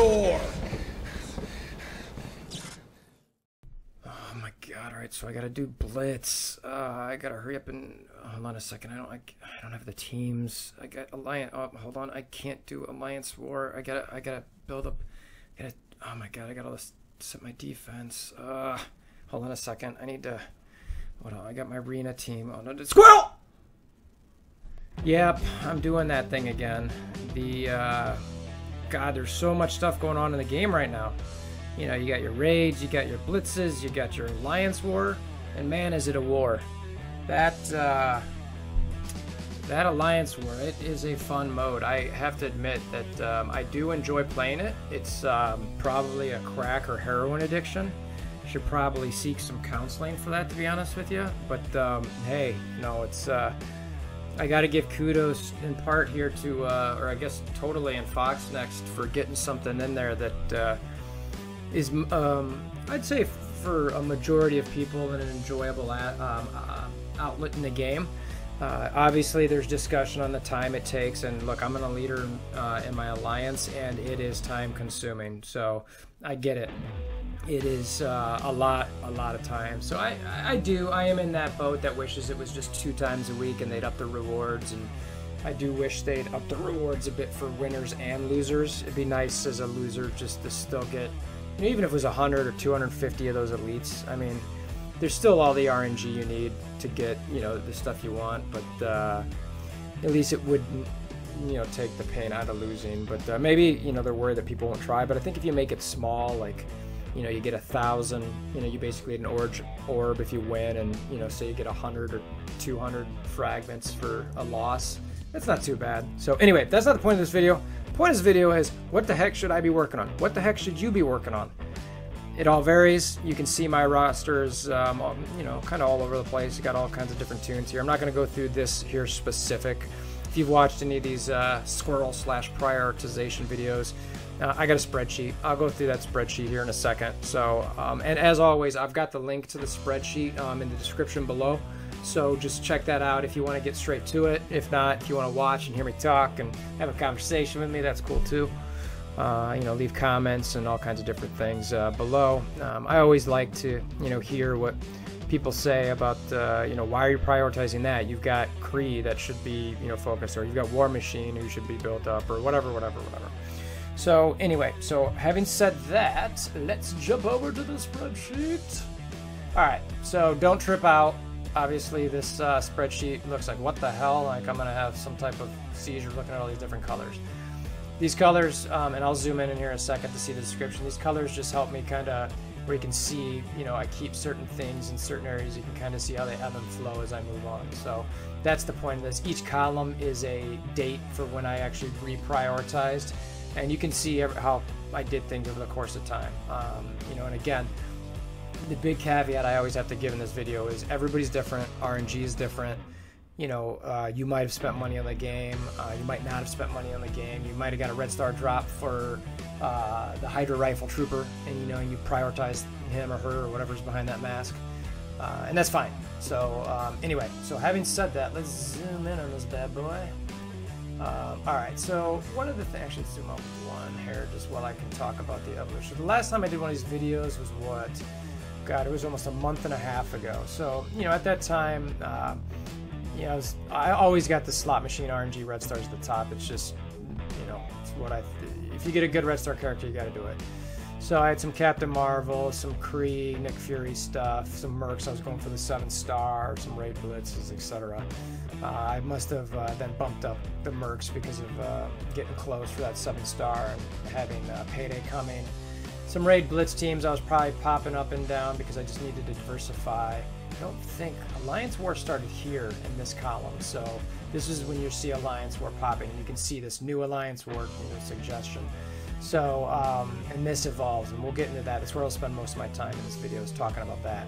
WolverThor! Oh my god, alright, so I gotta do Blitz. I gotta hurry up and... hold on a second, I don't have the teams. I got Alliance... oh, hold on, I can't do Alliance War. I gotta build up... oh my god, I gotta set my defense. Hold on a second, I need to... hold on, I got my arena team. Oh no, Squirrel! Yep, I'm doing that thing again. God, there's so much stuff going on in the game right now. You know, you got your raids, you got your blitzes, you got your Alliance War, and man, is it a war. That Alliance War, it is a fun mode. I have to admit that I do enjoy playing it. It's probably a crack or heroin addiction. Should probably seek some counseling for that, to be honest with you. But hey, no, it's... I got to give kudos in part here to, or I guess totally in Fox Next for getting something in there that is, I'd say for a majority of people, an enjoyable outlet in the game. Obviously, there's discussion on the time it takes, and look, I'm a leader in my alliance, and it is time consuming, so I get it. It is a lot of time. So I am in that boat that wishes it was just 2 times a week and they'd up the rewards, and I do wish they'd up the rewards a bit for winners and losers. It'd be nice as a loser just to still get, you know, even if it was 100 or 250 of those elites. I mean, there's still all the RNG you need to get, you know, the stuff you want, but at least it wouldn't, you know, take the pain out of losing. But maybe, you know, they're worried that people won't try, but I think if you make it small, like, you know, you get 1,000, you know, you basically get an orb if you win, and, you know, say you get 100 or 200 fragments for a loss. That's not too bad. So anyway, that's not the point of this video. The point of this video is, what the heck should I be working on? What the heck should you be working on? It all varies. You can see my rosters, you know, kind of all over the place. You got all kinds of different tunes here. I'm not going to go through this here specific. If you've watched any of these squirrel/prioritization videos, I got a spreadsheet. I'll go through that spreadsheet here in a second. So, and as always, I've got the link to the spreadsheet in the description below. So just check that out if you want to get straight to it. If not, if you want to watch and hear me talk and have a conversation with me, that's cool too. You know, leave comments and all kinds of different things below. I always like to, you know, hear what people say about, you know, why are you prioritizing that? You've got Kree that should be, you know, focused, or you've got War Machine who should be built up, or whatever. So anyway, so having said that, let's jump over to the spreadsheet. All right, so don't trip out. Obviously, this spreadsheet looks like, what the hell? Like, I'm gonna have some type of seizure looking at all these different colors. These colors, and I'll zoom in here in a second to see the description. These colors just help me kind of, where you can see, you know, I keep certain things in certain areas. You can kind of see how they ebb and flow as I move on. So that's the point of this. Each column is a date for when I actually reprioritized. And you can see how I did things over the course of time. You know, and again, the big caveat I always have to give in this video is everybody's different. RNG is different. You know, you might have spent money on the game. You might not have spent money on the game. You might have got a red star drop for the Hydra Rifle Trooper, and, you know, you prioritize him or her or whatever's behind that mask. And that's fine. So anyway, so having said that, let's zoom in on this bad boy. Alright, so one of the things, actually zoom up one here just while I can talk about the evolution. The last time I did one of these videos was what? God, it was almost a month and a half ago. So, you know, at that time, you know, I always got the slot machine RNG red stars at the top. It's just, you know, it's what if you get a good red star character, you got to do it. So I had some Captain Marvel, some Kree, Nick Fury stuff, some Mercs. I was going for the 7-star, some Raid Blitzes, etc. I must have then bumped up the Mercs because of getting close for that 7-star and having Payday coming. Some Raid Blitz teams I was probably popping up and down because I just needed to diversify. I don't think Alliance War started here in this column, so this is when you see Alliance War popping, and you can see this new Alliance War, you know, suggestion. So, and this evolves, and we'll get into that. That's where I'll spend most of my time in this video, is talking about that.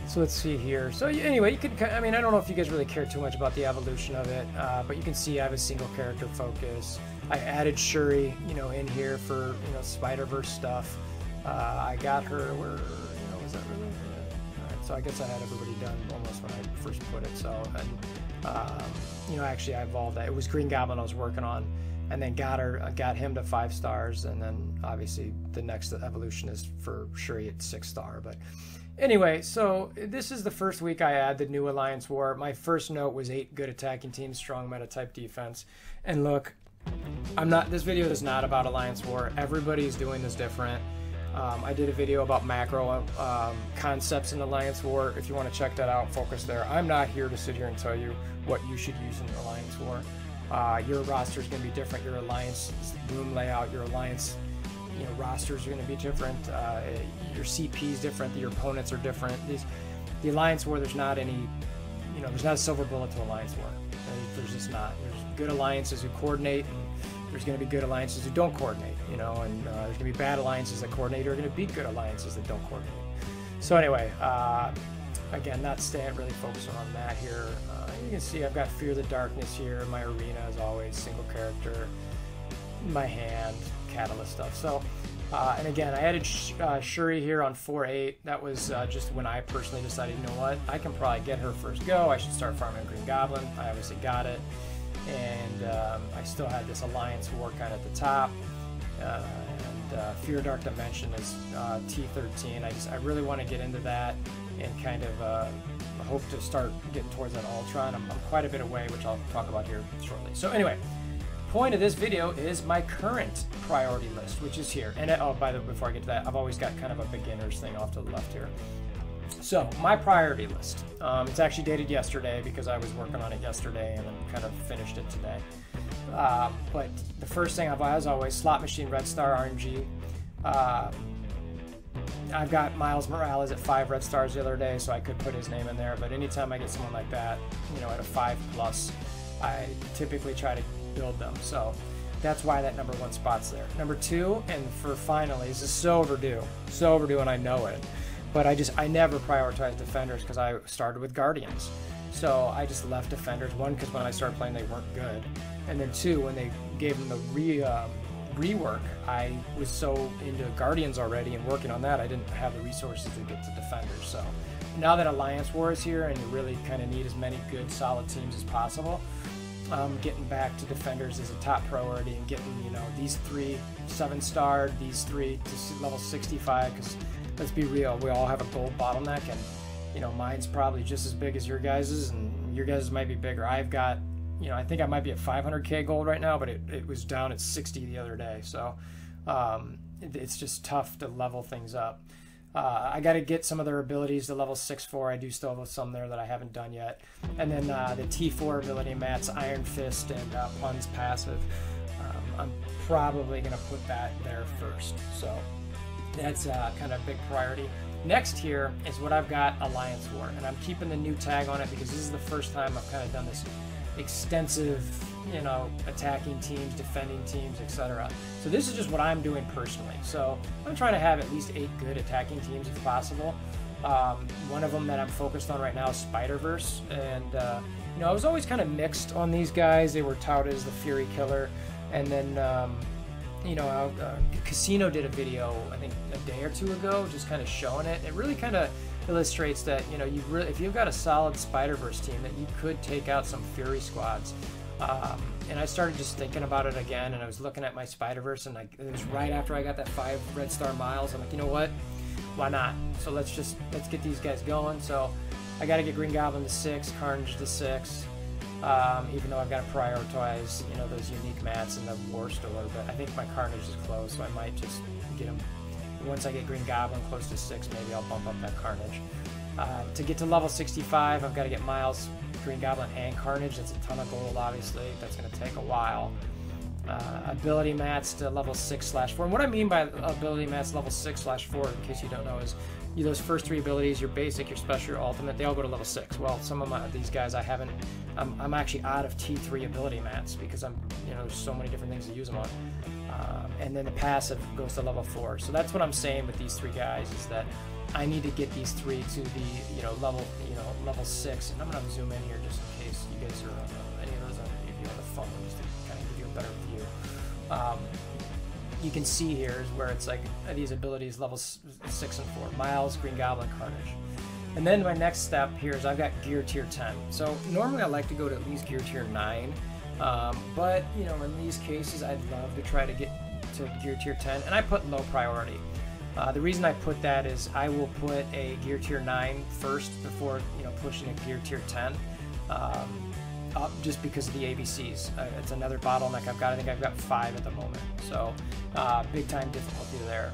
So let's see here. So anyway, you could, I mean, I don't know if you guys really care too much about the evolution of it, but you can see I have a single character focus. I added Shuri, you know, in here for, you know, Spider-Verse stuff. I got her where, you know, was that really? Yeah. All right, so I guess I had everybody done almost when I first put it. So, and, you know, actually I evolved that. It was Green Goblin I was working on. and then got him to 5 stars, and then obviously the next evolution is for Shuri at 6 star. But anyway, so this is the first week I add the new Alliance War. My first note was 8 good attacking teams, strong meta type defense. And look, this video is not about Alliance War. Everybody's doing this different. I did a video about macro concepts in Alliance War. If you want to check that out, focus there. I'm not here to sit here and tell you what you should use in Alliance War. Your roster is going to be different. Your Alliance room layout, your Alliance rosters are going to be different. Your CP is different. Your opponents are different. The Alliance War, there's not any, there's not a silver bullet to Alliance War. There's just not. There's good alliances who coordinate, and there's going to be good alliances who don't coordinate, and there's going to be bad alliances that coordinate, or are going to beat good alliances that don't coordinate. So anyway, again, not staying really focused on that here. You can see I've got Fear the Darkness here. My arena, as always, single character. My hand, catalyst stuff. So, and again, I added Shuri here on 4-8. That was just when I personally decided, you know what, I can probably get her first go. I should start farming Green Goblin. I obviously got it. And I still had this Alliance War kind of at the top. And Fear Dark Dimension is T13. I really want to get into that and kind of hope to start getting towards that Ultron. I'm quite a bit away, which I'll talk about here shortly. So anyway, point of this video is my current priority list, which is here. And by the way, before I get to that, I've always got kind of a beginner's thing off to the left here. So my priority list, it's actually dated yesterday because I was working on it yesterday and then kind of finished it today. But the first thing as always, Slot Machine Red Star RNG. I've got Miles Morales at 5 red stars the other day, so I could put his name in there. But anytime I get someone like that, at a 5+, I typically try to build them. So that's why that number 1 spot's there. Number 2, and for finally, this is so overdue, and I know it. But I never prioritized defenders because I started with Guardians. So I just left defenders. 1, because when I started playing, they weren't good. And then 2, when they gave them the rework, I was so into Guardians already and working on that, I didn't have the resources to get to defenders. So now that Alliance War is here and you really kind of need as many good, solid teams as possible, getting back to defenders is a top priority, and getting, these 3 7-star, these 3 to level 65, because let's be real, we all have a gold bottleneck, and mine's probably just as big as your guys's, and your guys's might be bigger. I've got, I think I might be at 500k gold right now, but it was down at 60 the other day, so it's just tough to level things up. I got to get some of their abilities to level 6-4. I do still have some there that I haven't done yet. And then the T4 ability mats, Iron Fist and Pun's passive. I'm probably going to put that there first. So that's kind of a big priority. Next here is what I've got, Alliance War. And I'm keeping the new tag on it because this is the first time I've kind of done this extensive, attacking teams, defending teams, etc. So this is just what I'm doing personally. So I'm trying to have at least 8 good attacking teams if possible. One of them that I'm focused on right now is Spider-Verse, and I was always kind of mixed on these guys. They were touted as the Fury Killer, and then Casino did a video I think a day or 2 ago, just kind of showing it. It really kind of illustrates that if you've got a solid Spider-Verse team, that you could take out some Fury squads. And I started just thinking about it again, and I was looking at my Spider-Verse, and it was right after I got that 5 red star Miles. I'm like, you know what? Why not? So let's get these guys going. So I got to get Green Goblin to 6, Carnage to 6. Even though I've got to prioritize, those unique mats in the War Store, but I think my Carnage is close, so I might just get them. Once I get Green Goblin close to 6, maybe I'll bump up that Carnage. To get to level 65, I've got to get Miles, Green Goblin, and Carnage. That's a ton of gold, obviously. That's going to take a while. Ability mats to level 6/4. And what I mean by ability mats level 6/4, in case you don't know, is those first 3 abilities, your basic, your special, your ultimate, they all go to level 6. Well, some of these guys I haven't, I'm actually out of T3 ability mats because there's so many different things to use them on. And then the passive goes to level 4. So that's what I'm saying with these 3 guys, is that I need to get these 3 to the level 6. And I'm gonna zoom in here just in case you guys are any of those if you're on the phone, just to kind of give you a better view. You can see here is where it's like these abilities level 6 and 4, Miles, Green Goblin, Carnage. And then my next step here is I've got gear tier 10. So normally I like to go to at least gear tier 9 But you know, in these cases, I'd love to try to get to gear tier 10, and I put low priority. The reason I put that is I will put a gear tier 9 first before, you know, pushing a gear tier 10 up, just because of the ABCs. It's another bottleneck I've got. I think I've got 5 at the moment, so big time difficulty there.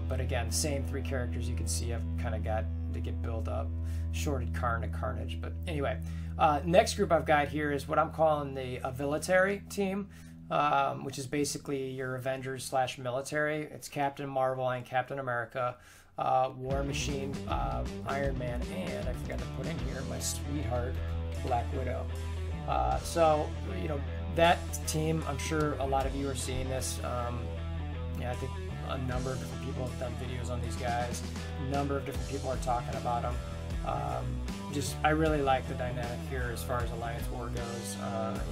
But again, same 3 characters you can see I've kind of got to get built up. Shorted Carnage. But anyway, next group I've got here is what I'm calling the military team, which is basically your Avengers / military. It's Captain Marvel and Captain America, War Machine, Iron Man, and I forgot to put in here my sweetheart Black Widow. So you know, that team, I'm sure a lot of you are seeing this. Yeah, I think a number of different people have done videos on these guys. A number of different people are talking about them. Just, I really like the dynamic here as far as Alliance War goes.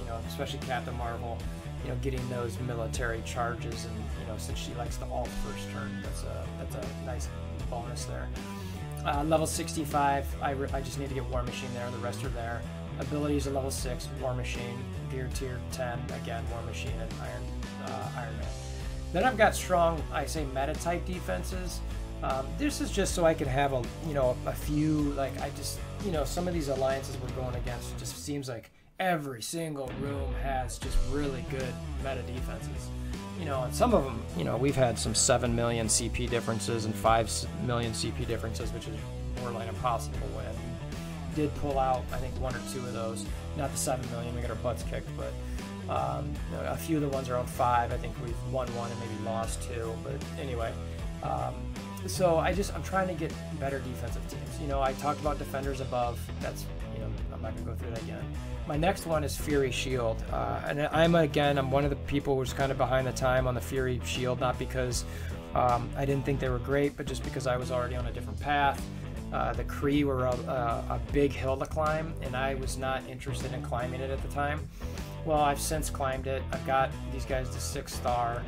You know, especially Captain Marvel, you know, getting those military charges, and you know, since she likes the alt first turn, that's a nice bonus there. Level 65, I just need to get War Machine there. The rest are there. Abilities are level 6, War Machine. Gear tier 10, again, War Machine and Iron Man. Then I've got strong, I say, meta type defenses. This is just so I could have a few, like, I just, you know, some of these alliances we're going against, it just seems like every single room has just really good meta defenses. You know, and some of them, you know, we've had some 7 million CP differences and 5 million CP differences, which is borderline impossible to win. We did pull out, I think, 1 or 2 of those. Not the 7 million, we got our butts kicked, but a few of the ones around 5, I think we've won 1 and maybe lost 2. But anyway, so I'm trying to get better defensive teams. You know, I talked about defenders above. That's, you know, I'm not gonna go through that again. My next one is Fury Shield, and I'm one of the people who's kind of behind the time on the Fury Shield, not because I didn't think they were great, but just because I was already on a different path. The Kree were a big hill to climb, and I was not interested in climbing it at the time. Well, I've since climbed it. I've got these guys to 6-star.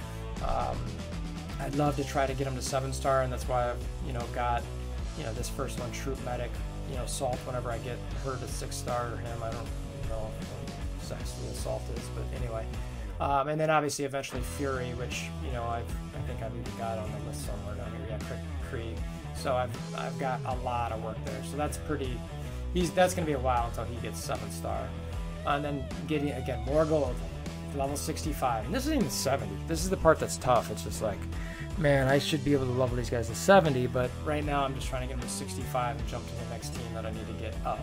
I'd love to try to get them to 7-star, and that's why I've, you know, got, you know, this first one, Troop Medic, you know, Salt, whenever I get her to 6-star, or him, I don't know what sexually Assault is, but anyway. And then obviously eventually Fury, which, you know, I think I've even got on the list somewhere down here. Yeah, Kree. So I've got a lot of work there. So that's pretty, that's going to be a while until he gets 7-star. And then getting, again, more gold, level 65. And this isn't even 70. This is the part that's tough. It's just like, man, I should be able to level these guys to 70, but right now I'm just trying to get them to 65 and jump to the next team that I need to get up.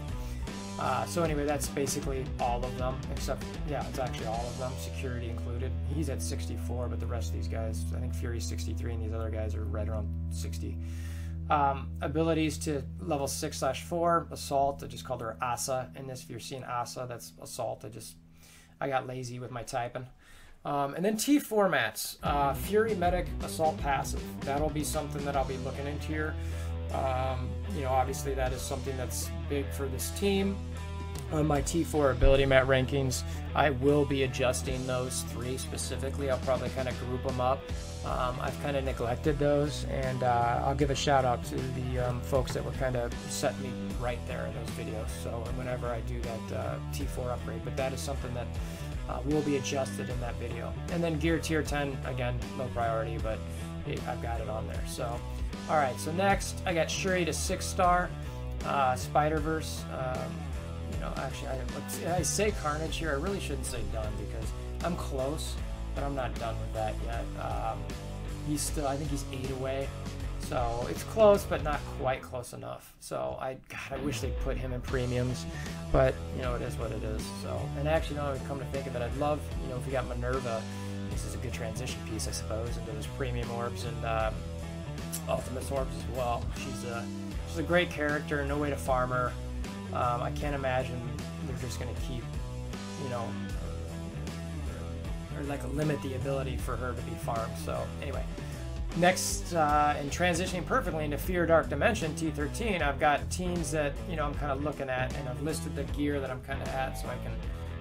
So anyway, that's basically all of them, except, yeah, it's actually all of them, security included. He's at 64, but the rest of these guys, I think Fury's 63, and these other guys are right around 60. Abilities to level 6/4, Assault. I just called her Asa in this. If you're seeing Asa, that's Assault. I got lazy with my typing. And then T formats, Fury, Medic, Assault, Passive. That'll be something that I'll be looking into here. You know, obviously that is something that's big for this team. On my T4 ability mat rankings, I will be adjusting those 3 specifically. I'll probably kind of group them up. I've kind of neglected those, and I'll give a shout out to the folks that were kind of setting me right there in those videos. So whenever I do that T4 upgrade, but that is something that will be adjusted in that video. And then gear tier 10, again, low priority, but I've got it on there. So, all right. So next, I got Shuri to 6-star, Spider-Verse. You know, actually, I say Carnage here. I really shouldn't say done because I'm close, but I'm not done with that yet. He's still, I think he's 8 away, so it's close, but not quite close enough. So I wish they'd put him in premiums, but you know, it is what it is. So, and actually, now I've come to think of it, I'd love, you know, if we got Minn-Erva, this is a good transition piece, I suppose, into those premium orbs and Ultimate orbs as well. She's a great character. No way to farm her. I can't imagine they're just going to keep, you know, or like limit the ability for her to be farmed. So anyway, next, and transitioning perfectly into Fear Dark Dimension T13, I've got teams that, you know, I'm kind of looking at, and I've listed the gear that I'm kind of at, so I can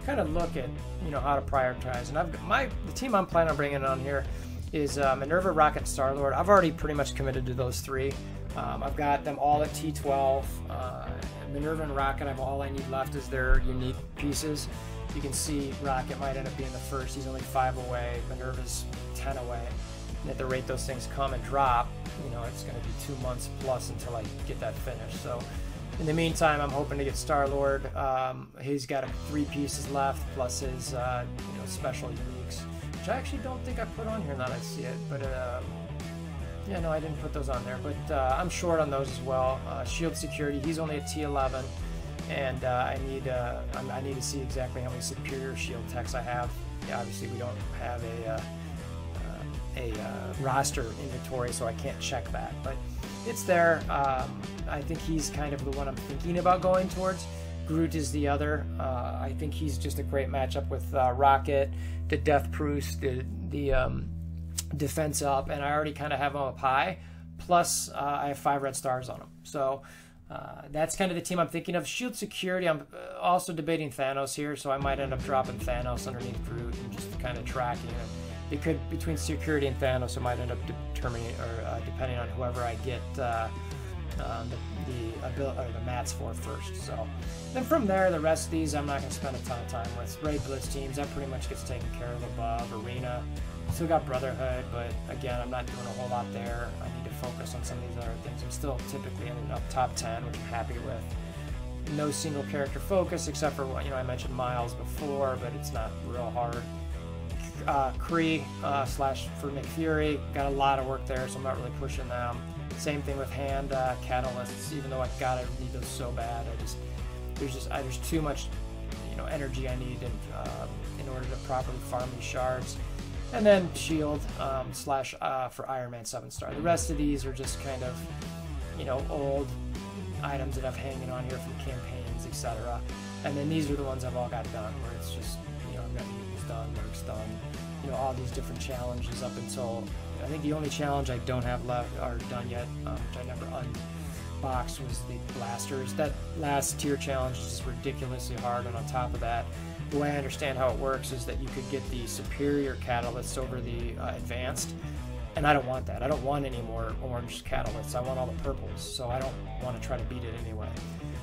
kind of look at, you know, how to prioritize. And the team I'm planning on bringing on here is Minn-Erva, Rocket, Star-Lord. I've already pretty much committed to those 3. I've got them all at T12. Minn-Erva and Rocket, all I need left is their unique pieces. You can see Rocket might end up being the first. He's only 5 away. Minn-Erva's 10 away. And at the rate those things come and drop, you know, it's going to be 2 months plus until I get that finished. So in the meantime, I'm hoping to get Star-Lord. He's got 3 pieces left, plus his special uniques, which I actually don't think I put on here now that I see it. But yeah, no, I didn't put those on there. But I'm short on those as well. Shield Security, he's only at T11, and I need to see exactly how many superior shield techs I have. Yeah, obviously we don't have a roster inventory, so I can't check that, but it's there. I think he's kind of the one I'm thinking about going towards. Groot is the other. I think he's just a great matchup with Rocket, the Death Proust, the defense up, and I already kind of have him up high. Plus, I have 5 red stars on him. So that's kind of the team I'm thinking of. Shield Security, I'm also debating Thanos here, so I might end up dropping Thanos underneath Groot and just kind of tracking it. It could, between Security and Thanos, it might end up determining, or depending on whoever I get the mats for first. So then from there, the rest of these I'm not going to spend a ton of time with. Raid Blitz teams, that pretty much gets taken care of above. Arena, still got Brotherhood, but again, I'm not doing a whole lot there. I need to focus on some of these other things. I'm still typically ending up top 10, which I'm happy with. No single character focus, except for, I mentioned Miles before, but it's not real hard. Kree slash for Nick Fury, got a lot of work there, so I'm not really pushing them. Same thing with hand catalysts, even though I need those so bad. There's too much energy I need in order to properly farm these shards. And then shield slash for Iron Man 7-star. The rest of these are just kind of old items that I've hanging on here from campaigns, etc. And then these are the ones I've all got done, where it's just I've got Newton's done, Merc's done, all these different challenges up until I think the only challenge I don't have left or done yet, which I never unboxed, was the blasters. That last tier challenge is just ridiculously hard, and on top of that, the way I understand how it works is that you could get the superior catalysts over the advanced, and I don't want that. I don't want any more orange catalysts. I want all the purples, so I don't want to try to beat it anyway.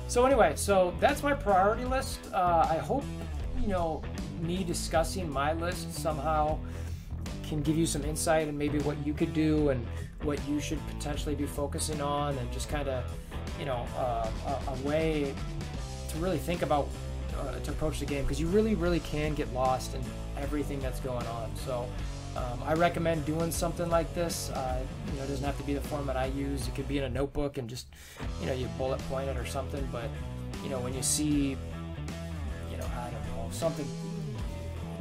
So anyway, so that's my priority list. I hope me discussing my list somehow can give you some insight and maybe what you could do and what you should potentially be focusing on, and just kind of a way to really think about to approach the game, because you really can get lost in everything that's going on. So I recommend doing something like this. It doesn't have to be the format I use. It could be in a notebook and just you bullet point it or something. But when you see I don't know, something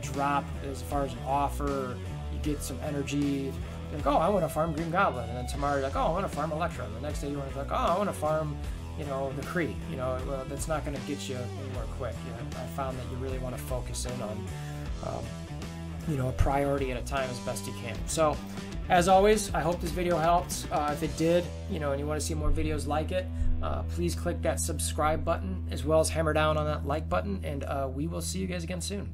drop as far as an offer, you get some energy, you're like, oh, I want to farm Green Goblin, and then tomorrow you're like, oh, I want to farm Elektra, and the next day you're like, oh, I want to farm the Kree. Well, that's not going to get you anywhere quick. I found that you really want to focus in on a priority at a time as best you can. So as always, I hope this video helped. If it did, and you want to see more videos like it, please click that subscribe button, as well as hammer down on that like button, and we will see you guys again soon.